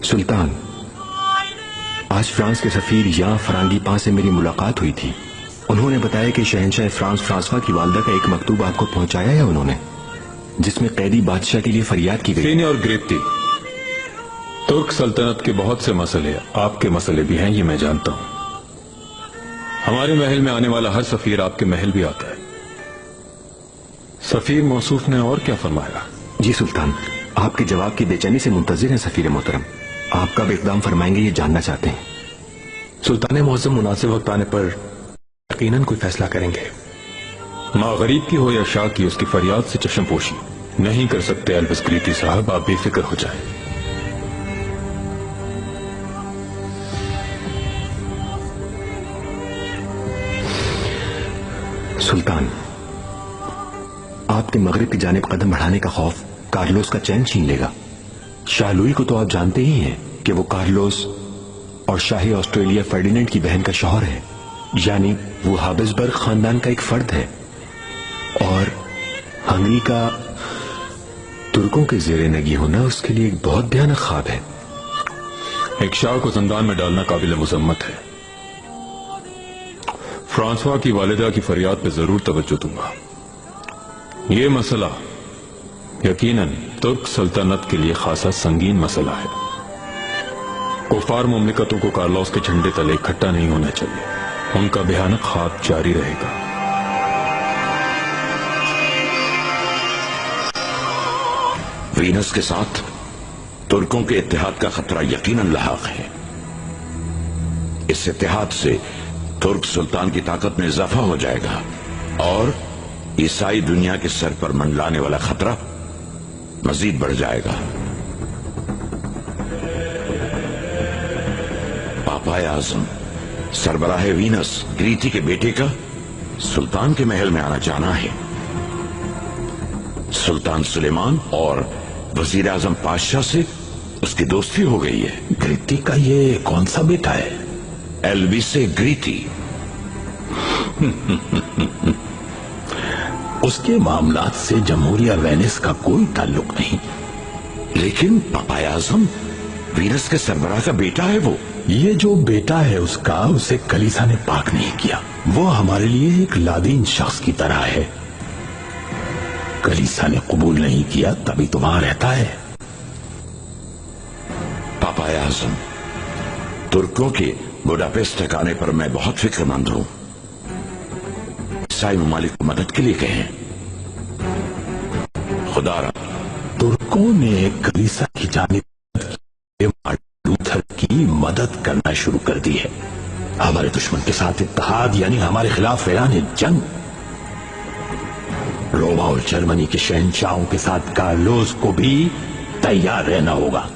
सुल्तान, आज फ्रांस के सफीर यहाँ फरांगीपा से मेरी मुलाकात हुई थी। उन्होंने बताया कि शहंशाह फ्रांस फ्रांसवा की वालदा का एक मकतूब आपको पहुंचाया है उन्होंने, जिसमें कैदी बादशाह के लिए फरियाद की गई। सीनियर ग्रेप्ती, तुर्क सल्तनत के बहुत से मसले आपके मसले भी हैं, ये मैं जानता हूं। हमारे महल में आने वाला हर सफीर आपके महल भी आता है। सफीर मौसूफ ने और क्या फरमाया? जी सुल्तान, आपके जवाब की बेचैनी से मुंतजिर हैं सफीर मोहतरम। आप कब इकदाम फरमाएंगे ये जानना चाहते हैं। सुल्तान मुअज़्ज़म मुनासिब वक्त आने पर यकीनन कोई फैसला करेंगे। माँ गरीब की हो या शाह की, उसकी फरियाद से चश्मपोशी नहीं कर सकते। एल्विस ग्रीती साहब, आप बेफिक्र हो जाएं। सुल्तान, आपके मगरिब की जानिब कदम बढ़ाने का खौफ कार्लोस का चैन छीन लेगा। शाह लुई को तो आप जानते ही हैं कि वो कार्लोस और शाही ऑस्ट्रेलिया फर्डिनेंड की बहन का शौहर है, यानी वो हाबिसबर्ग खानदान का एक फर्द है। और हंगरी का तुर्कों के जेरे नगी होना उसके लिए एक बहुत भयानक ख्वाब है। एक शाह को जिंदान में डालना काबिल मुजम्मत है। फ्रांसवा की वालिदा की फरियाद पे जरूर तवज्जो दूंगा। ये मसला यकीनन तुर्क सल्तनत के लिए खासा संगीन मसला है। कुफार मुमलिकतों को कार्लोस के झंडे तले इकट्ठा नहीं होना चाहिए। उनका भयानक ख्वाब जारी रहेगा। वीनस के साथ तुर्कों के इत्तेहाद का खतरा यकीनन लाहक है। इस इत्तेहाद से तुर्क सुल्तान की ताकत में इजाफा हो जाएगा और ईसाई दुनिया के सर पर मंडलाने वाला खतरा मजीद बढ़ जाएगा। पापाए आजम सरबराह वीनस ग्रीती के बेटे का सुल्तान के महल में आना जाना है। सुल्तान सुलेमान और वजीर आजम पातशाह से उसकी दोस्ती हो गई है। ग्रीती का ये कौन सा बेटा है? एल्विसे ग्रीती। उसके मामलात से जमहूरिया वेनिस का कोई ताल्लुक नहीं। लेकिन पापाए आजम वीनस के सरबराह का बेटा है वो। ये जो बेटा है उसका, उसे कलीसा ने पाक नहीं किया। वो हमारे लिए एक लादीन शख्स की तरह है। कलीसा ने कबूल नहीं किया तभी तो वहां रहता है। पापाए आजम, तुर्कों के बुडापेस्ट ठिकाने पर मैं बहुत फिक्रमंद हूं। ईसाई ममालिक को मदद के लिए कहें। खुदारा, तुर्कों ने कलीसा की जानिब लूथर की मदद करना शुरू कर दी है। हमारे दुश्मन के साथ इत्तेहाद यानी हमारे खिलाफ ऐलान जंग। रोमा और जर्मनी के शहंशाहों के साथ कार्लोस को भी तैयार रहना होगा,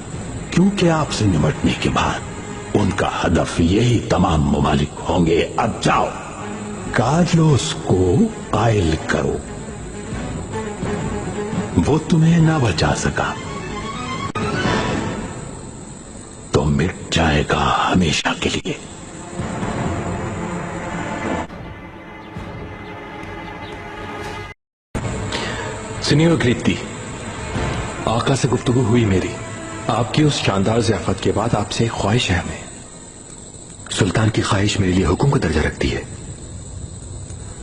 क्योंकि आपसे निपटने के बाद उनका हदफ यही तमाम ममालिक होंगे। अब जाओ, कार्लोस को कायल करो। वो तुम्हें ना बचा सका तो मिट जाएगा हमेशा के लिए। सीनियर ग्रीती, आका से गुफ्तगू हुई मेरी। आपकी उस शानदार ज़ियाफत के बाद आपसे एक ख्वाहिश है हमें। सुल्तान की ख्वाहिश मेरे लिए हुक्म का दर्जा रखती है।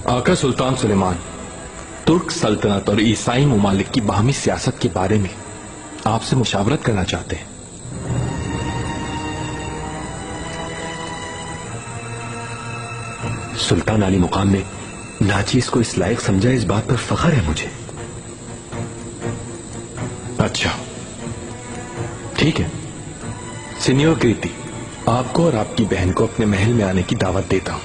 आका सुल्तान सुलेमान तुर्क सल्तनत और ईसाई ममालिक की बाहमी सियासत के बारे में आपसे मुशावरत करना चाहते हैं। सुल्तान अली मुकाम ने नाचीज को इस लायक समझा, इस बात पर फख्र है मुझे। अच्छा, ठीक है। सीनियर ग्रीती, आपको और आपकी बहन को अपने महल में आने की दावत देता हूं।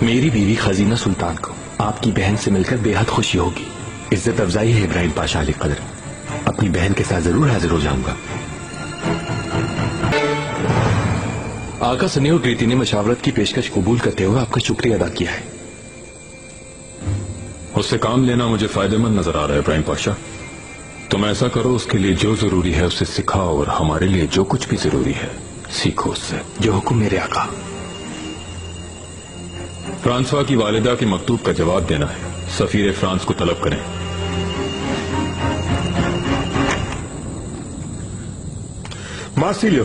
मेरी बीवी खजीना सुल्तान को आपकी बहन से मिलकर बेहद खुशी होगी। इज्जत अफजाई है इब्राहिम पाशा अली कदर। अपनी बहन के साथ जरूर हाजिर हो जाऊंगा। आका सीनियर ग्रीती ने मशावरत की पेशकश कबूल करते हुए आपका शुक्रिया अदा किया है। उससे काम लेना मुझे फायदेमंद नजर आ रहा है इब्राहिम पाशा। तुम ऐसा करो, उसके लिए जो जरूरी है उसे सिखाओ और हमारे लिए जो कुछ भी जरूरी है सीखो उससे। जो हुक्म मेरे आका। फ्रांसवा की वालिदा के मकतूब का जवाब देना है। सफीर फ्रांस को तलब करें। मार्सिलियो,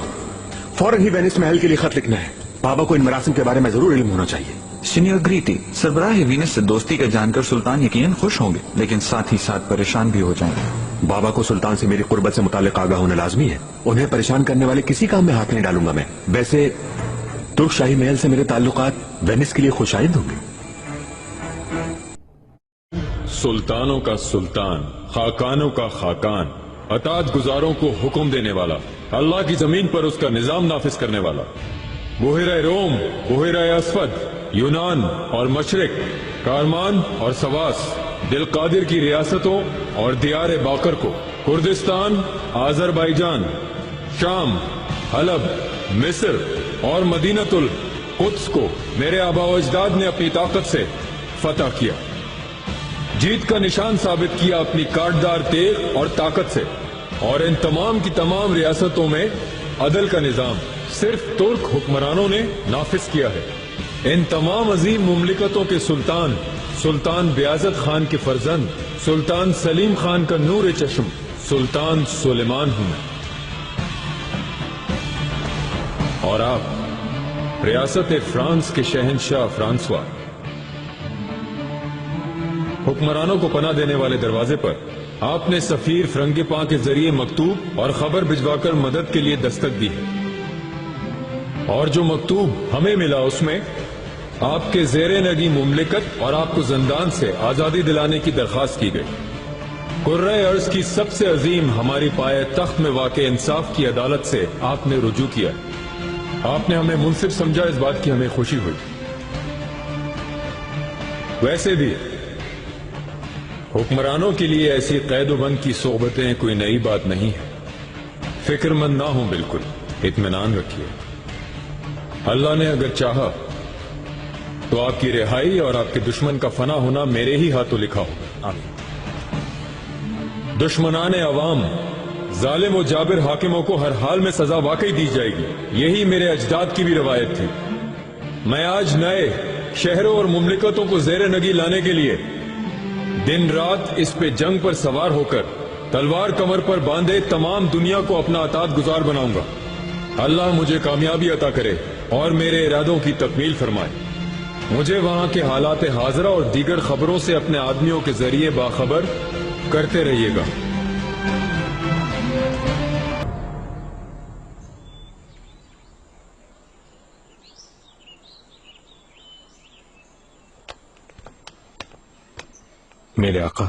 फौरन ही वेनिस महल के लिए खत लिखना है। बाबा को इन मरासिम के बारे में जरूर इल्म होना चाहिए। सीनियर ग्रीटी, सरबराह वीनस से दोस्ती का जानकर सुल्तान यकीनन खुश होंगे, लेकिन साथ ही साथ परेशान भी हो जाएंगे। बाबा को सुल्तान से मेरी कुर्बत से मुताल्लिक आगाह होना लाजमी है। उन्हें परेशान करने वाले किसी काम में हाथ नहीं डालूंगा मैं। वैसे तुर्क शाही महल से मेरे ताल्लुकात वेनिस के लिए खुशाइंद होंगे। सुल्तानों का सुल्तान, खाकानों का खाकान, अतात गुजारों को हुक्म देने वाला, अल्लाह की जमीन पर उसका निजाम नाफिज करने वाला, बुहेरा रोम, बुहेरा असफद, यूनान और मशरिक, कारमान और सवास, दिल कादिर की रियासतों और दियार बाकर को, कुर्दिस्तान, आजरबाईजान, शाम, हलब, मिस्र और मदीनतुल कुद्स को मेरे आबा व अजदाद ने अपनी ताकत से फतह किया, जीत का निशान साबित किया अपनी काटदार तेग और ताकत से। और इन तमाम की तमाम रियासतों में अदल का निजाम सिर्फ तुर्क हुक्मरानों ने नाफिज किया है। इन तमाम अजीम मुमलिकतों के सुल्तान, सुल्तान बियाजत खान के फर्जंद, सुल्तान सलीम खान का नूर चश्म, सुल्तान सुलेमान हूं मैं। और आप रियासत फ्रांस के शहंशाह फ्रांसवा, हुक्मरानों को पनाह देने वाले दरवाजे पर आपने सफीर फ्रंगिपा के जरिए मकतूब और खबर भिजवाकर मदद के लिए दस्तक दी है। और जो मकतूब हमें मिला उसमें आपके जेरे नगी मुमलिकत और आपको जंदान से आजादी दिलाने की दरखास्त की गई। कुर्रे अर्ज की सबसे अजीम हमारी पाए तख्त में वाक़े इंसाफ की अदालत से आपने रुजू किया। आपने हमें मुनसिफ समझा, इस बात की हमें खुशी हुई। वैसे भी हुक्मरानों के लिए ऐसी कैदोबंद की सोबतें कोई नई बात नहीं है। फिक्रमंद ना हो, बिल्कुल इत्मीनान रखिए। अल्लाह ने अगर चाहा तो आपकी रिहाई और आपके दुश्मन का फना होना मेरे ही हाथों लिखा होगा। दुश्मनाने अवाम, जालिम और जाबिर हाकिमों को हर हाल में सजा वाकई दी जाएगी। यही मेरे अजदाद की भी रवायत थी। मैं आज नए शहरों और मुमलिकतों को जेरे नगी लाने के लिए दिन रात इस पे जंग पर सवार होकर तलवार कमर पर बांधे तमाम दुनिया को अपना अतात गुजार बनाऊंगा। अल्लाह मुझे कामयाबी अता करे और मेरे इरादों की तकमील फरमाए। मुझे वहां के हालात हाजरा और दीगर खबरों से अपने आदमियों के जरिए बाखबर करते रहिएगा। मेरे आका।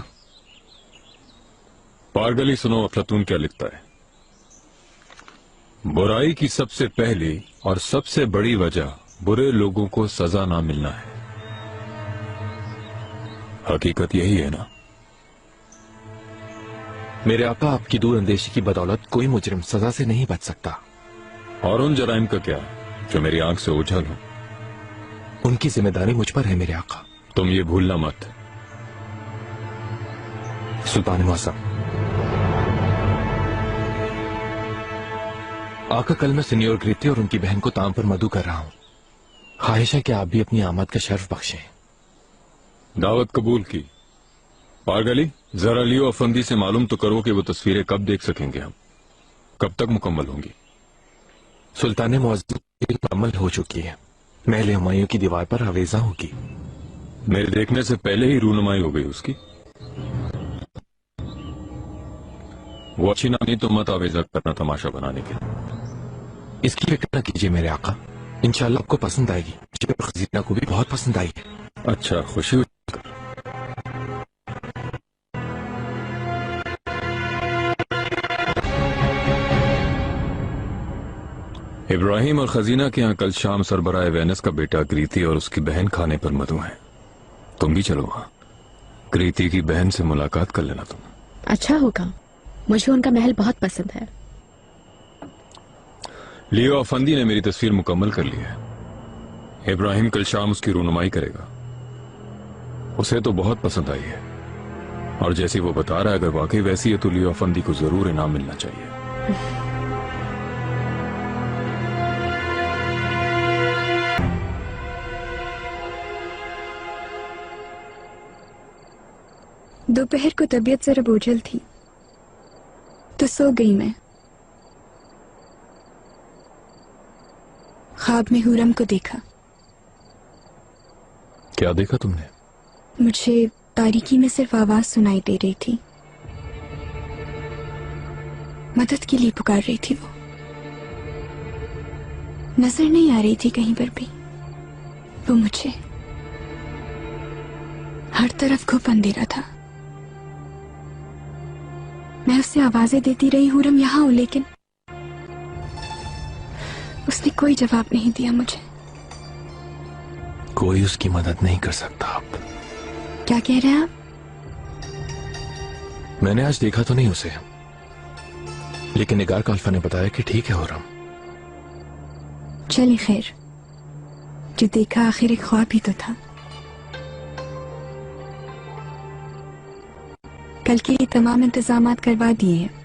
पारगली सुनो, अफलातून क्या लिखता है। बुराई की सबसे पहली और सबसे बड़ी वजह बुरे लोगों को सजा ना मिलना है। हकीकत यही है ना? मेरे आका, आपकी दूर अंदेशी की बदौलत कोई मुजरिम सजा से नहीं बच सकता। और उन जराइम का क्या जो मेरी आंख से ओझल हो? उनकी जिम्मेदारी मुझ पर है मेरे आका। तुम ये भूलना मत। सुल्तान मौसम, आका कल मैं सीनियर ग्रीती और उनकी बहन को ताम पर मधु कर रहा हूं। ख्वाहिश है कि आप भी अपनी आमद का शर्फ बख्शें। दावत कबूल की। पारगली, जरा लियो अफंदी से मालूम तो करो कि वो तस्वीरें कब देख सकेंगे हम, कब तक मुकम्मल होंगी? सुल्तान मौजूद मुकम्मल हो चुकी है। महल हुमायूं की दीवार पर आवेजा होगी। मेरे देखने से पहले ही रूनुमाई हो गई उसकी। वो अच्छी नाम नहीं तो मत आवेजा करना तमाशा बनाने के। इसकी फिक्र न कीजिए मेरे आका, इंशाल्लाह आपको पसंद आएगी। मुझे खजीना को भी बहुत पसंद आई है। अच्छा, खुशी हुई। इब्राहिम और खजीना के यहाँ कल शाम सरबराह वेनिस का बेटा ग्रीती और उसकी बहन खाने पर मधु है। तुम भी चलो वहां। ग्रीती की बहन से मुलाकात कर लेना तुम। अच्छा होगा, मुझे उनका महल बहुत पसंद है। लियो अफंदी ने मेरी तस्वीर मुकम्मल कर ली है। इब्राहिम कल शाम उसकी रूनुमाई करेगा। उसे तो बहुत पसंद आई है और जैसी वो बता रहा है अगर वाकई वैसी है तो लियो अफंदी को जरूर इनाम मिलना चाहिए। दोपहर को तबीयत जरा बोझल थी तो सो गई मैं। ख्वाब में हुरम को देखा। क्या देखा तुमने? मुझे तारीकी में सिर्फ आवाज सुनाई दे रही थी। मदद के लिए पुकार रही थी वो। नजर नहीं आ रही थी कहीं पर भी। वो मुझे हर तरफ खूब अंधेरा था। मैं उससे आवाजें देती रही, हुरम यहां हूं, लेकिन उसने कोई जवाब नहीं दिया मुझे। कोई उसकी मदद नहीं कर सकता। अब क्या कह रहे हैं आप? मैंने आज देखा तो नहीं उसे, लेकिन निगार काल्फा ने बताया कि ठीक है हुरम। चलिए खैर, जो देखा आखिर एक ख्वाब ही तो था। कल के लिए तमाम इंतजामात करवा दिए हैं।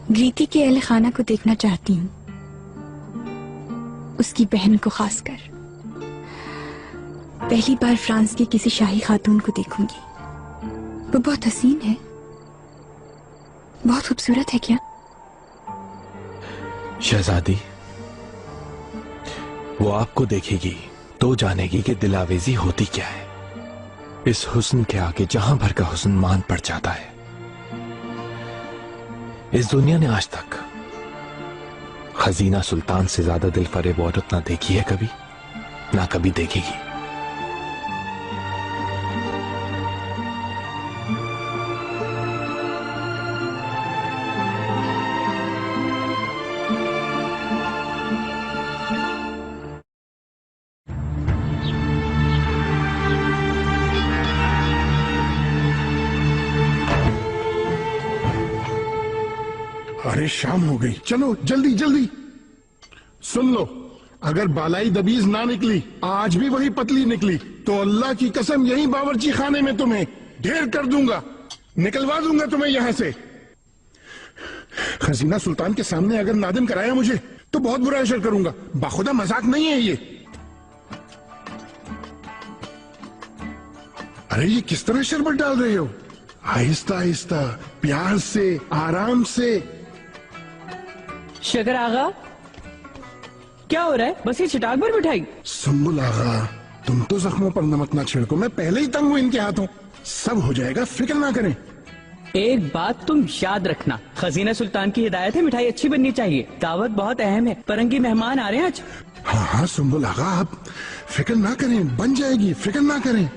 ग्रीति के अहले खाना को देखना चाहती हूँ, उसकी बहन को खासकर। पहली बार फ्रांस की किसी शाही खातून को देखूंगी। वो बहुत हसीन है, बहुत खूबसूरत है। क्या शहजादी, वो आपको देखेगी तो जानेगी कि दिलावेजी होती क्या है। इस हुस्न के आगे जहां भर का हुस्न मान पड़ जाता है। इस दुनिया ने आज तक खजीना सुल्तान से ज्यादा दिल फरेब औरत ना देखी है कभी, ना कभी देखेगी। अरे शाम हो गई, चलो जल्दी जल्दी। सुन लो, अगर बालाई दबीज ना निकली, आज भी वही पतली निकली, तो अल्लाह की कसम यही बावर्ची खाने में तुम्हें ढेर कर दूंगा, निकलवा दूंगा तुम्हें यहां से। खजीना सुल्तान के सामने अगर नादिम कराया मुझे तो बहुत बुरा असर करूंगा। बाखुदा मजाक नहीं है ये। अरे ये किस तरह शरबत डाल रहे हो? आहिस्ता आहिस्ता, प्यार से, आराम से। शकर आगा, क्या हो रहा है? बस ये चटाक पर बिठाई। सुंबुल आगा, तुम तो जख्मों पर नमक ना छिड़को, मैं पहले ही तंग हूं इनके हाथों। सब हो जाएगा, फिक्र ना करें। एक बात तुम याद रखना, खजीना सुल्तान की हिदायत है, मिठाई अच्छी बननी चाहिए। दावत बहुत अहम है, परंगी मेहमान आ रहे हैं आज। हाँ हाँ सुंबुल आगा, आप फिक्र ना करें, बन जाएगी, फिक्र ना करें।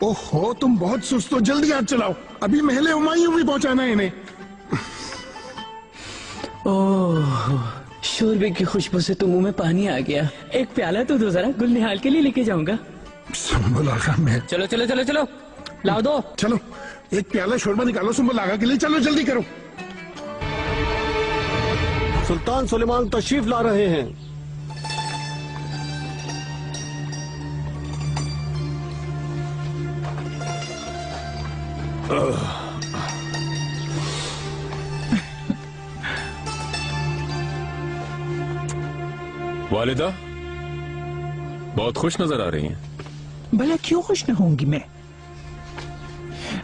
ओहो, तुम बहुत सुस्त हो, जल्दी हाथ चलाओ, अभी महले हुमायूं भी पहुंचाना है इन्हें। ओह, शोरबे की खुशबू से तो मुंह में पानी आ गया। एक प्याला तो दो जरा, गुल निहाल के लिए लेके जाऊंगा। सुंबुल आगा, मैं चलो चलो चलो चलो, लाओ दो। चलो एक प्याला शोरबा निकालो सुंबुल आगा के लिए, चलो जल्दी करो। सुल्तान सुलेमान तशरीफ ला रहे हैं। वालिदा बहुत खुश नजर आ रही हैं। भला क्यों खुश न होंगी मैं?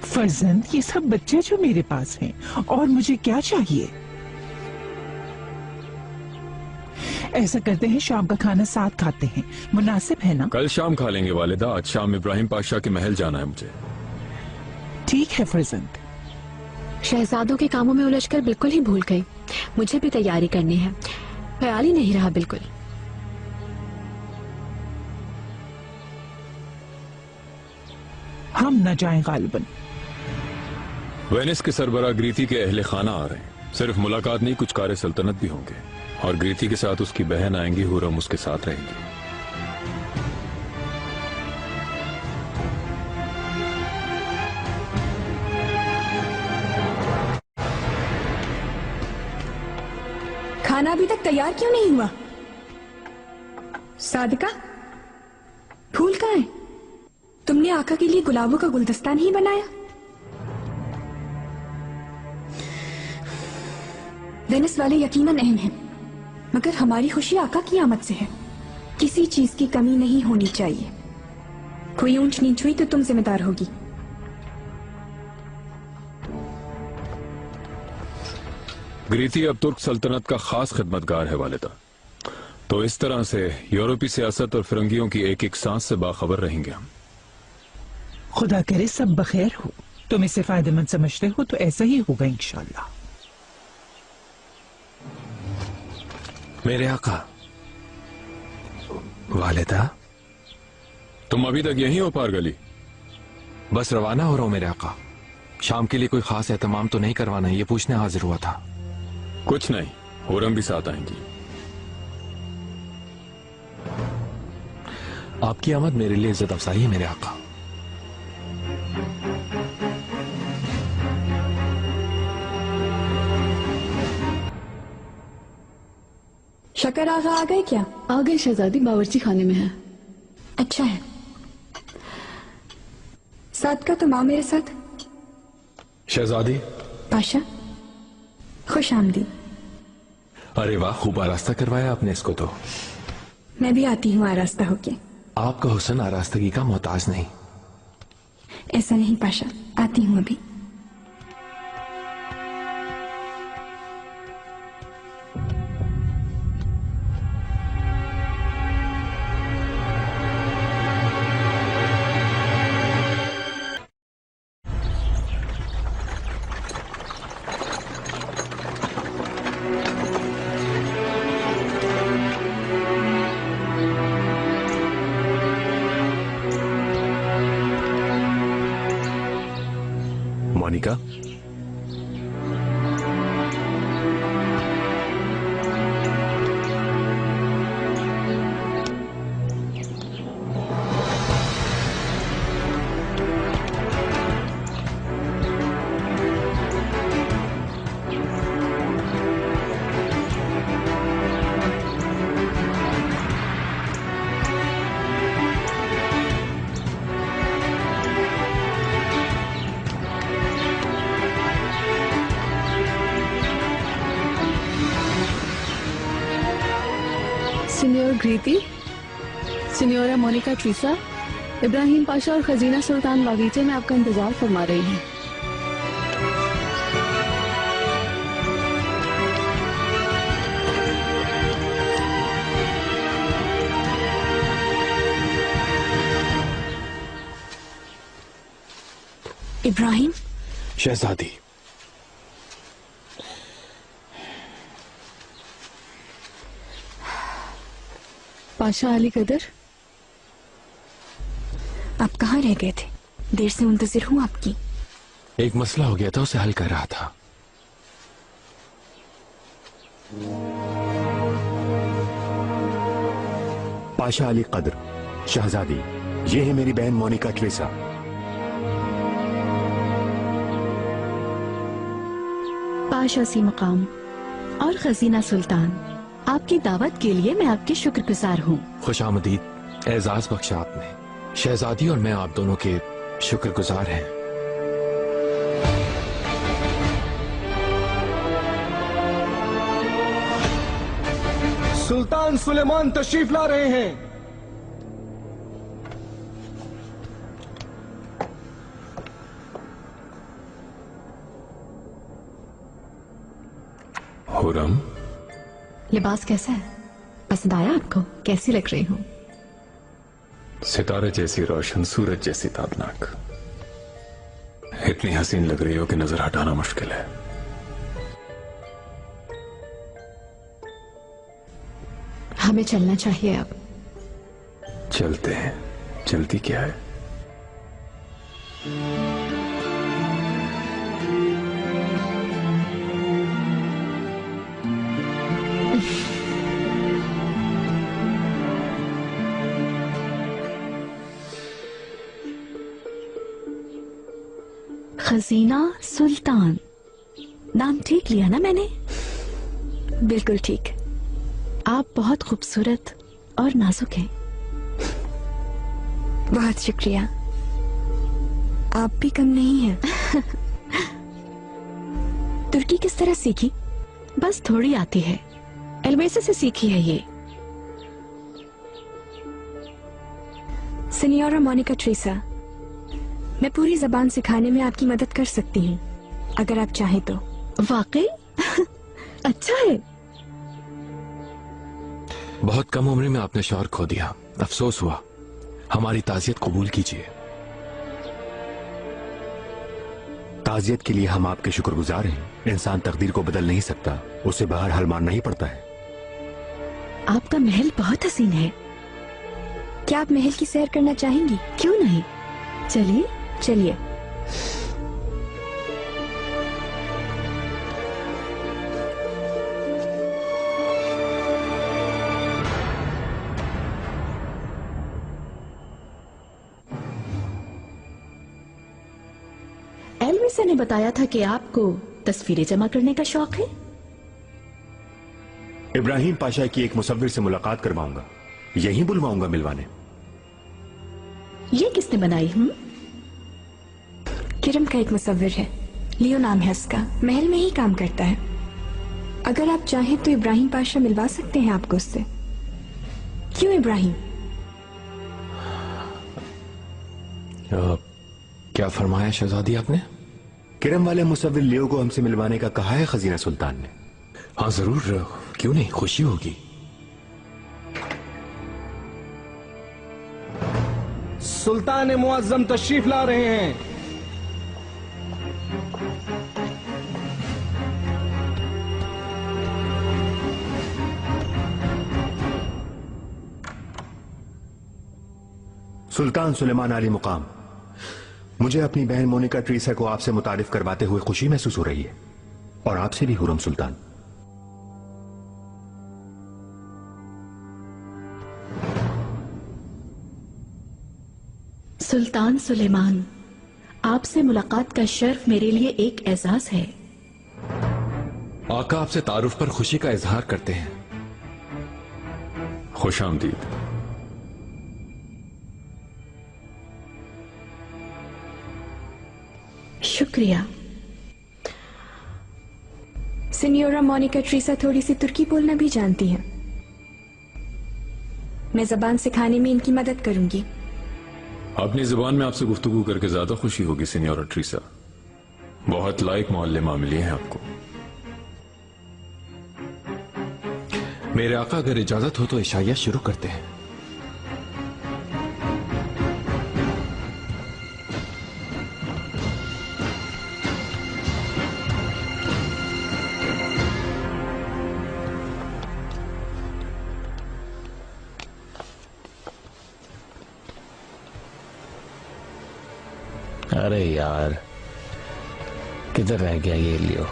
फर्जंद, ये सब बच्चे जो मेरे पास हैं, और मुझे क्या चाहिए? ऐसा करते हैं, शाम का खाना साथ खाते हैं, मुनासिब है ना? कल शाम खा लेंगे वालिदा, आज शाम इब्राहिम पाशा के महल जाना है मुझे। ठीक है फर्जंद। शहजादों के कामों में उलझकर बिल्कुल ही भूल गई। मुझे भी तैयारी करनी है, ख्याल ही नहीं रहा बिल्कुल। हम न जाएं गालिबन। वेनिस के सरबराह ग्रीति के अहले खाना आ रहे हैं। सिर्फ मुलाकात नहीं, कुछ कार्य सल्तनत भी होंगे, और ग्रीति के साथ उसकी बहन आएंगी, हुरम उसके साथ रहेंगी। खाना अभी तक तैयार क्यों नहीं हुआ? सादिका, फूल कहाँ है? तुमने आका के लिए गुलाबों का गुलदस्ता नहीं बनाया? वेनिस वाले यकीनन अहम हैं, मगर हमारी खुशी आका की आमद से है। किसी चीज की कमी नहीं होनी चाहिए। कोई ऊंच नीच हुई तो तुम जिम्मेदार होगी। ग्रीती अब तुर्क सल्तनत का खास खिदमतगार है वालिदा। तो इस तरह से यूरोपीय सियासत और फिरंगियों की एक एक सांस से बाखबर रहेंगे हम। खुदा करे सब बखैर हो। तुम इसे फायदेमंद समझते हो तो ऐसा ही होगा इंशाल्लाह। मेरे आका। वालिदा, तुम अभी तक यहीं हो पारगली? बस रवाना हो रहा हूं मेरे आका। शाम के लिए कोई खास एहतमाम तो नहीं करवाना, ये पूछने हाजिर हुआ था। कुछ नहीं, हुरम भी साथ आएंगी। आपकी आमद मेरे लिए इज्जत अफजाई है मेरे आका। शकर आगा आ गए क्या? आ गए शहजादी, बावर्ची खाने में है। अच्छा है। साथ का तुम आओ मेरे साथ। शहजादी। पाशा, खुश आमदी। अरे वाह, खूब आरास्ता करवाया आपने इसको तो। मैं भी आती हूँ आरास्ता होके। आपका हुस्न आरास्तगी का मोहताज नहीं। ऐसा नहीं पाशा, आती हूँ अभी। मोनिका, सीनियर ग्रीती, सीनियोरा मोनिका ट्रीसा, इब्राहिम पाशा और खजीना सुल्तान बागीचे में आपका इंतजार फरमा रही हैं। इब्राहिम। शहजादी। पाशा अली कदर, आप कहाँ रह गए थे? देर से मुंतजिर हूँ आपकी। एक मसला हो गया था, उसे हल कर रहा था। पाशा अली कदर, शहजादी, ये है मेरी बहन मोनिका ट्रेसा। पाशा सी मकाम और खजीना सुल्तान, आपकी दावत के लिए मैं आपकी शुक्रगुजार हूँ। खुशामदीद, एजाज बख्शा आपने। शहजादी और मैं आप दोनों के शुक्रगुजार हैं। सुल्तान सुलेमान तशरीफ ला रहे हैं। हुरम, लिबास कैसा है? पसंद आया आपको? कैसी लग रही हूँ? सितारे जैसी रोशन, सूरज जैसी ताबनाक। इतनी हसीन लग रही हो कि नजर हटाना मुश्किल है। हमें चलना चाहिए अब। चलते हैं, जल्दी क्या है? खजीना सुल्तान, नाम ठीक लिया ना मैंने? बिल्कुल ठीक। आप बहुत खूबसूरत और नाजुक हैं। बहुत शुक्रिया। आप भी कम नहीं हैं। तुर्की किस तरह सीखी? बस थोड़ी आती है, एल्मेसे से सीखी है ये। सीनियोरा मोनिका ट्रीसा, मैं पूरी जबान सिखाने में आपकी मदद कर सकती हूँ, अगर आप चाहें तो। वाकई? अच्छा है। बहुत कम उम्र में आपने शौहर खो दिया, अफसोस हुआ। हमारी ताजियत कबूल कीजिए। ताजियत के लिए हम आपके शुक्रगुजार हैं। इंसान तकदीर को बदल नहीं सकता, उसे बाहर हल मानना ही पड़ता है। आपका महल बहुत हसीन है। क्या आप महल की सैर करना चाहेंगी? क्यों नहीं, चलिए। चलिए। एलविसा ने बताया था कि आपको तस्वीरें जमा करने का शौक है। इब्राहिम पाशा की एक मुसव्विर से मुलाकात करवाऊंगा, यहीं बुलवाऊंगा मिलवाने। ये किसने बनाई? किरम का एक मुसव्विर है, लियो नाम है उसका, महल में ही काम करता है। अगर आप चाहें तो इब्राहिम पाशा मिलवा सकते हैं आपको उससे। क्यों इब्राहिम? क्या फरमाया शहजादी आपने? किरम वाले मुसव्विर लियो को हमसे मिलवाने का कहा है खजीना सुल्तान ने। हाँ जरूर, क्यों नहीं, खुशी होगी। सुल्तान मुअज्जम तशरीफ ला रहे हैं। सुल्तान सुलेमान अली मुकाम, मुझे अपनी बहन मोनिका ट्रीसा को आपसे मुतारिफ करवाते हुए खुशी महसूस हो रही है, और आपसे भी हुरम सुल्तान। सुल्तान सुलेमान, आपसे मुलाकात का शर्फ मेरे लिए एक एजाज है। आका आपसे तारुफ पर खुशी का इजहार करते हैं। खुशामदीद। शुक्रिया। सिनियोरा मोनिका ट्रीसा थोड़ी सी तुर्की बोलना भी जानती हैं। मैं जबान सिखाने में इनकी मदद करूंगी। अपनी जुबान में आपसे गुफ्तगू करके ज्यादा खुशी होगी सिनियोरा ट्रीसा। बहुत लायक मुअल्लिमा मिली हैं आपको। मेरे आका अगर इजाजत हो तो इशाया शुरू करते हैं। अरे यार, किधर रह गया ये लियो?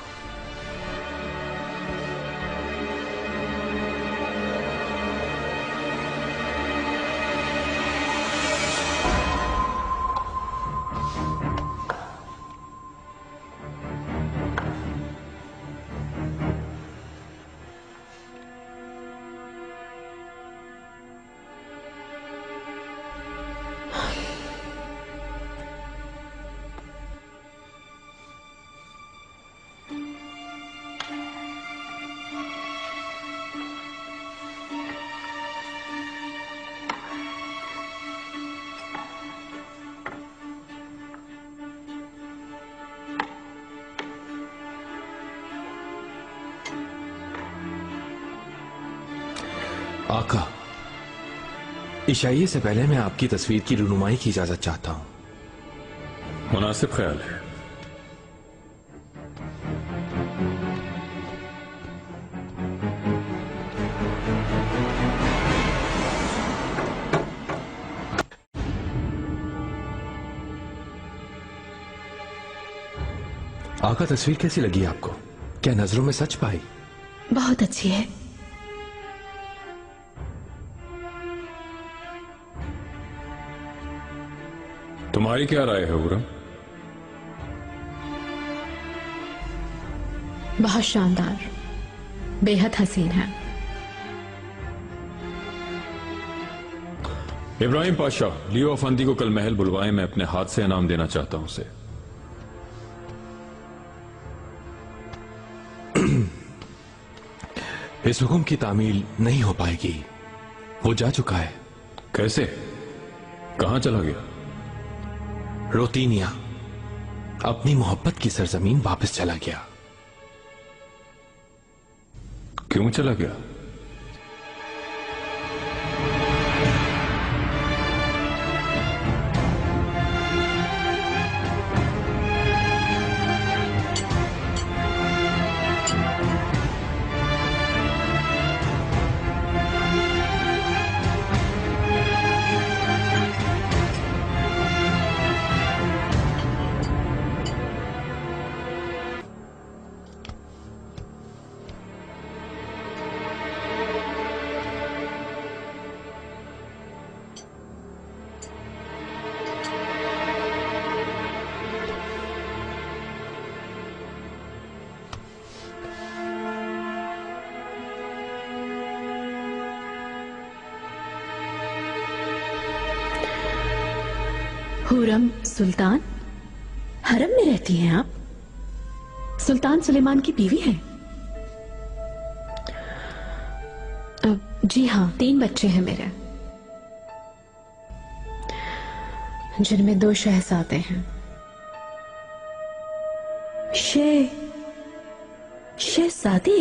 आका, इशाइये से पहले मैं आपकी तस्वीर की रुनुमाई की इजाजत चाहता हूं। मुनासिब ख्याल है। आका, तस्वीर कैसी लगी आपको? क्या नजरों में सच पाई? बहुत अच्छी है। तुम्हारी क्या राय है हुरम? बहुत शानदार, बेहद हसीन है। इब्राहिम पाशा, लियो अफंदी को कल महल बुलवाएं, मैं अपने हाथ से इनाम देना चाहता हूं उसे। इस हुक्म की तामील नहीं हो पाएगी, वो जा चुका है। कैसे? कहां चला गया? रोतीनिया, अपनी मोहब्बत की सरजमीन वापस चला गया। क्यों चला गया? हुरम सुल्तान, हरम में रहती हैं आप? सुल्तान सुलेमान की बीवी है? जी हाँ, 3 बच्चे हैं मेरे, जिनमें 2 शहजादे हैं। शहजादे?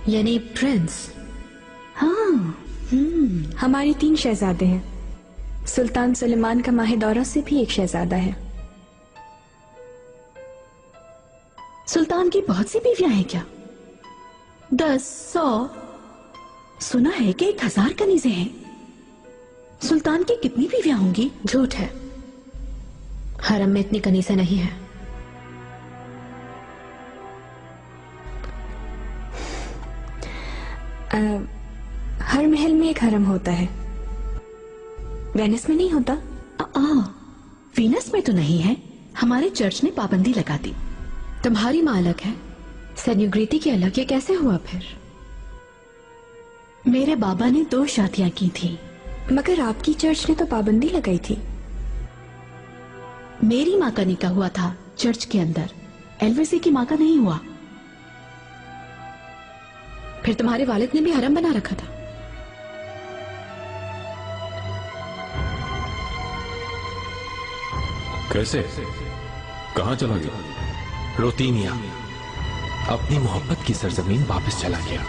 यानी प्रिंस? हाँ, हमारे 3 शहजादे हैं। सुल्तान सुलेमान का माहे दौरा से भी एक शहजादा है। सुल्तान की बहुत सी बीवियां हैं क्या? 10, 100? सुना है कि 1000 कनीज़ें हैं। सुल्तान की कितनी बीवियां होंगी? झूठ है, हरम में इतनी कनीज़ें नहीं है। हर महल में एक हरम होता है, वेनिस में नहीं होता। वीनस में तो नहीं है, हमारे चर्च ने पाबंदी लगा दी। तुम्हारी माँ अलग है, सेन्योग्रीती की अलग, ये कैसे हुआ फिर? मेरे बाबा ने 2 शादियां की थी। मगर आपकी चर्च ने तो पाबंदी लगाई थी। मेरी माँ का निकाह हुआ था चर्च के अंदर, एलवीसी की माँ का नहीं हुआ। फिर तुम्हारे वालिद ने भी हरम बना रखा था। कैसे? कहां चला गया? रोतीनिया अपनी मोहब्बत की सरजमीन वापस चला गया।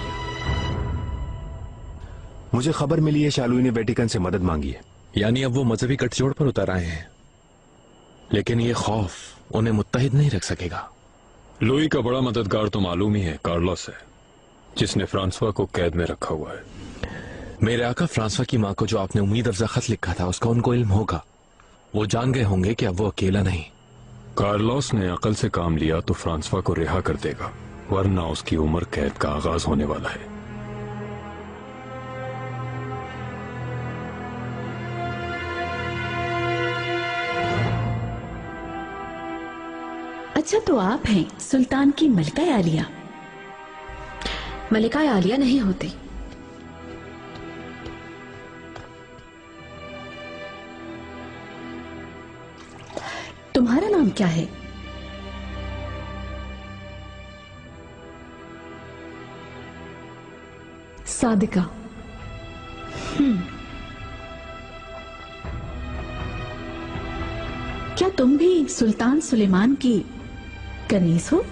मुझे खबर मिली है शालुई ने वेटिकन से मदद मांगी है। यानी अब वो मजहबी गठजोड़ पर उतर आए हैं, लेकिन ये खौफ उन्हें मुत्तहिद नहीं रख सकेगा। लुई का बड़ा मददगार तो मालूम ही है, कार्लोस है, जिसने फ्रांसवा को कैद में रखा हुआ है। मेरे आका फ्रांसवा की माँ को जो आपने उम्मीद अफजा खत लिखा था, उसका उनको इल्म होगा। वो जान गए होंगे कि अब वो अकेला नहीं। कार्लोस ने अकल से काम लिया तो फ्रांसवा को रिहा कर देगा, वरना उसकी उम्र कैद का आगाज होने वाला है। अच्छा, तो आप हैं सुल्तान की मलिका आलिया? मलिका आलिया नहीं होती। तुम्हारा नाम क्या है? सादिका। क्या तुम भी सुल्तान सुलेमान की कनीज हो?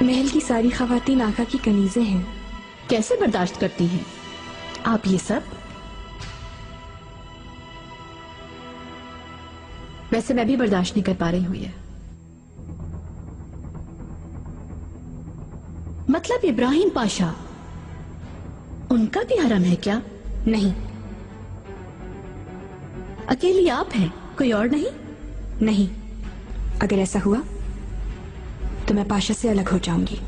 महल की सारी खवातीन आका की कनीजें हैं। कैसे बर्दाश्त करती हैं आप ये सब? वैसे मैं भी बर्दाश्त नहीं कर पा रही हूं ये। मतलब इब्राहिम पाशा, उनका भी हरम है क्या? नहीं। अकेली आप हैं, कोई और नहीं? नहीं, अगर ऐसा हुआ तो मैं पाशा से अलग हो जाऊंगी।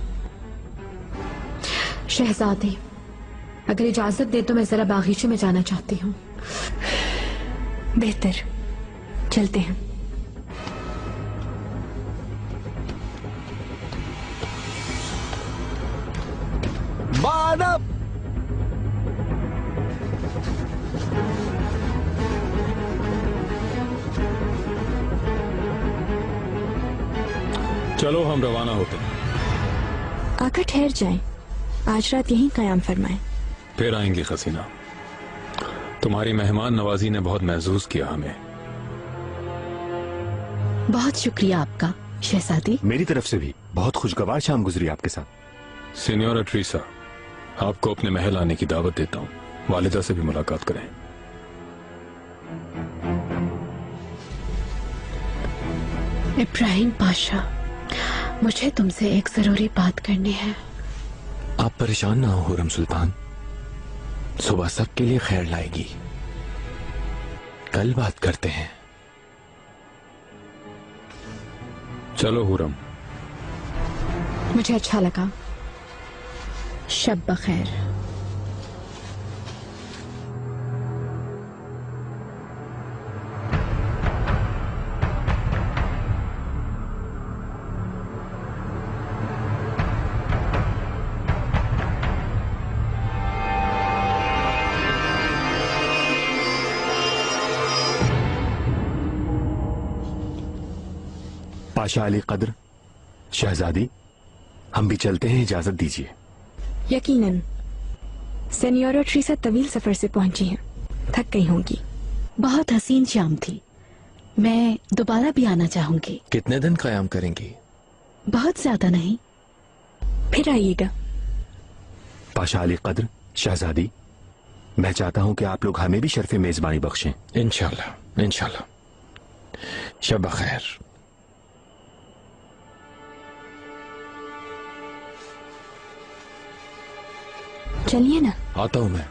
शहजादी, अगर इजाजत दे तो मैं जरा बागीचे में जाना चाहती हूँ। बेहतर, चलते हैं। मानव, चलो हम रवाना होते हैं। आका ठहर जाएं, आज रात यहीं कयाम फरमाएं। फिर आएंगे खसीना। तुम्हारी मेहमान नवाजी ने बहुत महसूस किया हमें। बहुत शुक्रिया आपका शहजादी। मेरी तरफ से भी बहुत खुशगवार शाम गुजरी आपके साथ। सीनियोरा ट्रीसा, आपको अपने महल आने की दावत देता हूँ। वालिदा से भी मुलाकात करें। इब्राहिम पाशा, मुझे तुमसे एक जरूरी बात करनी है। आप परेशान ना हो हुरम सुल्तान, सुबह सबके लिए खैर लाएगी। कल बात करते हैं। चलो हुरम। मुझे अच्छा लगा। शब बखैर। पाशा अली कद्र, शहजादी, हम भी चलते हैं, इजाजत दीजिए। यकीनन। सेनियोरा ट्रीसा तवील सफर से पहुंची हैं, थक गई होंगी। बहुत हसीन शाम थी, मैं दोबारा भी आना चाहूंगी। कितने दिन कयाम करेंगी? बहुत ज्यादा नहीं। फिर आइएगा। पाशा अली कद्र, शहजादी, मैं चाहता हूं कि आप लोग हमें भी शर्फ मेजबानी बख्शें। इंशाल्लाह इंशाल्लाह। शब खैर। चलिए ना। आता हूं मैं।